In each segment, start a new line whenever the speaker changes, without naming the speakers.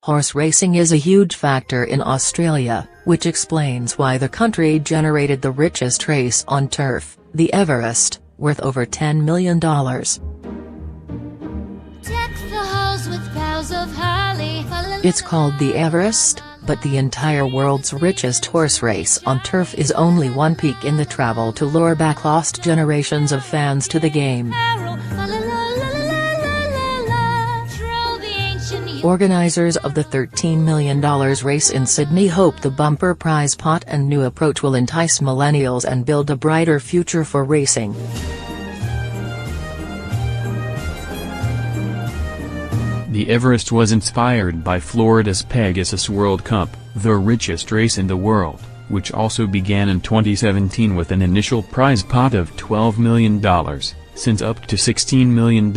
Horse racing is a huge factor in Australia, which explains why the country generated the richest race on turf, the Everest, worth over $10 million. It's called the Everest, but the entire world's richest horse race on turf is only one peak in the travel to lure back lost generations of fans to the game. Organisers of the $13 million race in Sydney hope the bumper prize pot and new approach will entice millennials and build a brighter future for racing.
The Everest was inspired by Florida's Pegasus World Cup, the richest race in the world, which also began in 2017 with an initial prize pot of $12 million, since up to $16 million.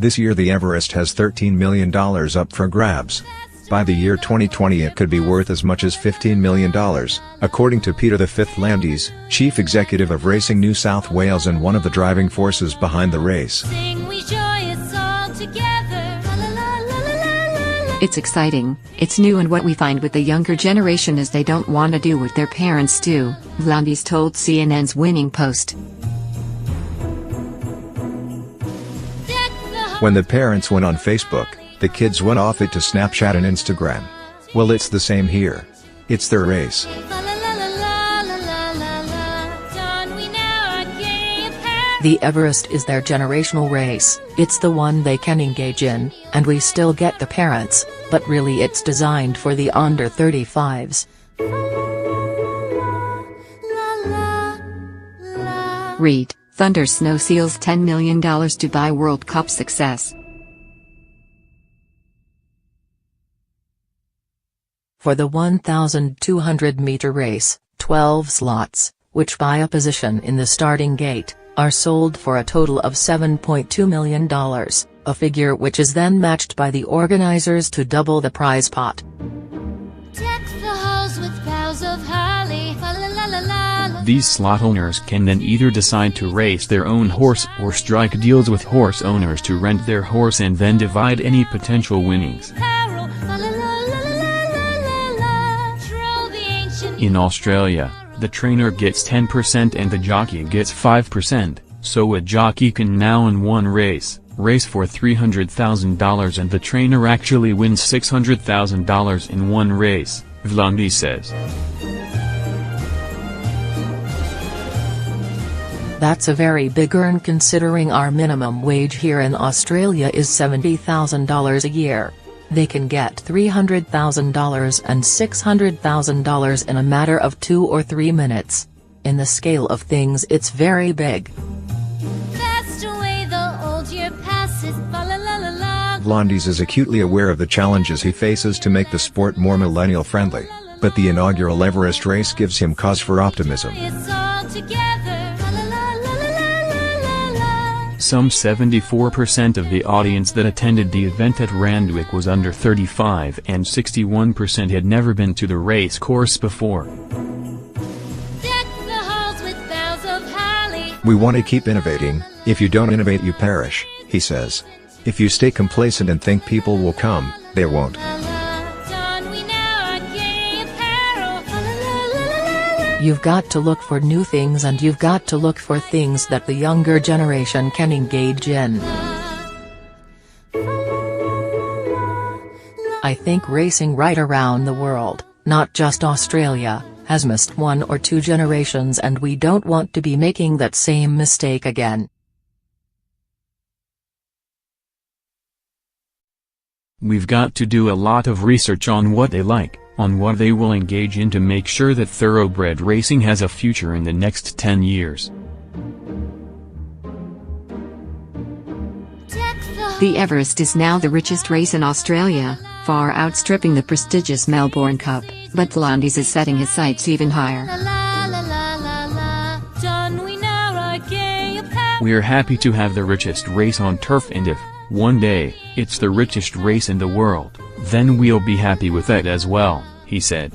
This year the Everest has $13 million up for grabs. By the year 2020 it could be worth as much as $15 million, according to Peter V. Landis, Chief Executive of Racing New South Wales and one of the driving forces behind the race.
It's exciting, it's new, and what we find with the younger generation is they don't want to do what their parents do, Landis told CNN's Winning Post.
When the parents went on Facebook, the kids went off it to Snapchat and Instagram. Well, it's the same here. It's their race.
The Everest is their generational race, it's the one they can engage in, and we still get the parents, but really it's designed for the under 35s.
Read, Thunder Snow seals $10 million to buy World Cup success.
For the 1,200-meter race, 12 slots, which buy a position in the starting gate, are sold for a total of $7.2 million, a figure which is then matched by the organizers to double the prize pot.
These slot owners can then either decide to race their own horse or strike deals with horse owners to rent their horse and then divide any potential winnings. In Australia, the trainer gets 10% and the jockey gets 5%, so a jockey can now in one race for $300,000 and the trainer actually wins $600,000 in one race, Vlandi says.
That's a very big earn considering our minimum wage here in Australia is $70,000 a year. They can get $300,000 and $600,000 in a matter of 2 or 3 minutes. In the scale of things it's very big.
Vlandis is acutely aware of the challenges he faces to make the sport more millennial-friendly, but the inaugural Everest race gives him cause for optimism.
Some 74% of the audience that attended the event at Randwick was under 35 and 61% had never been to the race course before.
We want to keep innovating. If you don't innovate you perish, he says. If you stay complacent and think people will come, they won't.
You've got to look for new things and you've got to look for things that the younger generation can engage in. I think racing right around the world, not just Australia, has missed 1 or 2 generations and we don't want to be making that same mistake again.
We've got to do a lot of research on what they like, on what they will engage in to make sure that thoroughbred racing has a future in the next 10 years.
The Everest is now the richest race in Australia, far outstripping the prestigious Melbourne Cup, but Vlandis is setting his sights even higher.
We're happy to have the richest race on turf, and if, one day, it's the richest race in the world, then we'll be happy with that as well, he said.